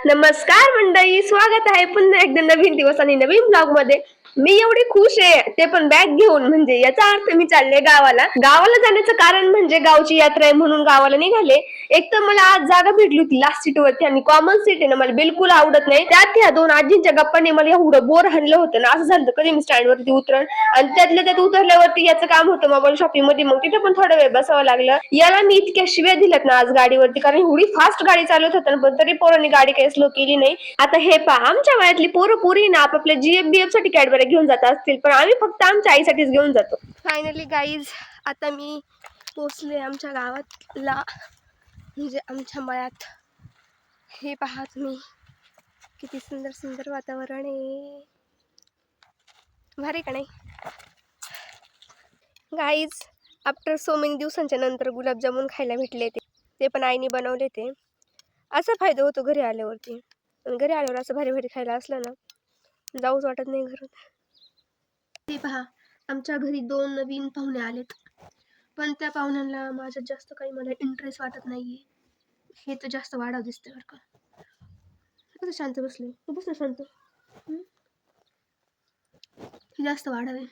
नमस्कार मंडळी, स्वागत आहे पुन्हा एकदा नवीन दिवस आणि नवीन ब्लॉग मध्ये. मी एवढी खुश आहे, ते पण बॅग घेऊन. म्हणजे याचा अर्थ मी चालले गावाला. गावाला जाण्याचं कारण म्हणजे गावची यात्रा आहे म्हणून गावाला निघाले. एक तर मला आज जागा भेटली होती लास्ट सीट वरती आणि कॉमन सीट आहे ना, मला बिलकुल आवडत नाही. त्यात ह्या दोन आजींच्या गप्पाने मला एवढं बोर हाणलं होतं ना, असं झालं कधी मी स्टँड वरती उतरण. आणि त्यातल्या त्यात उतरल्यावरती याचं काम होतं मोबाईल शॉपिंग मध्ये, मग तिथे पण थोडा वेळ बसावं लागलं. याला मी इतक्या शिव्या दिल्यात ना आज गाडीवरती, कारण एवढी फास्ट गाडी चालवत होता, पण तरी पोरांनी गाडी काही स्लो केली नाही. आता हे पहा, आमच्या वयातली पोरं पोरी ना आपापल्या GF साठी कॅडबऱ्या घेऊन जात असतील, पण आम्ही फक्त आमच्या आईसाठीच घेऊन जातो. फायनली गाईज, आता मी पोचले आमच्या गावातला, म्हणजे आमच्या मळ्यात. हे पहा तुम्ही, किती सुंदर सुंदर वातावरण आहे, भारी का नाही गाईज. आफ्टर सो मेनी दिवसांच्या नंतर गुलाबजामुन खायला भेटले, ते पण आईने बनवले. ते असा फायदा होतो घरी आल्यावरती. घरी आल्यावर असं भारी भारी खायला असलं ना, जाऊच वाटत नाही घरून. ते पहा, आमच्या घरी 2 नवीन पाहुणे आलेत, पण त्या पाहुण्यांना माझ्यात जास्त काही मला इंटरेस्ट वाटत नाहीये. हे तर जास्त वाढाव दिसतंय बरं का. कसं शांत बसले, तू बस ना शांत. ही जास्त वाढाव आहे,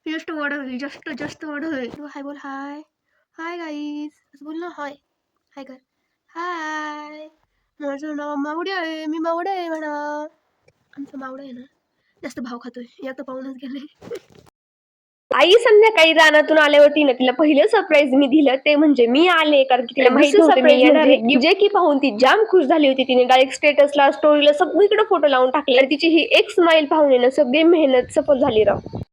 जास्त वाढाव आहे, जास्त वाढाव आहे. तू हाय बोल, हाय हाय गाईज असं बोल ना. हाय हाय कर, हाय. माझं नाव मावडे आहे, मी मावडे आहे म्हणा. आमचा मावडा आहे ना, जास्त भाव खातोय. या तर पाहूनच गेले. आई संध्याकाळी रानातून आल्यावरती ना तिला पहिलं सरप्राईज मी दिलं, ते म्हणजे मी आले. कारण की तिला माहिती होतं मी येणार आहे, जे की पाहून ती जाम खुश झाली होती. तिने डायरेक्ट स्टेटसला, स्टोरीला सगळीकडे फोटो लावून टाकले. तिची ही एक स्माइल पाहून ना सगळी मेहनत सफल झाली राव.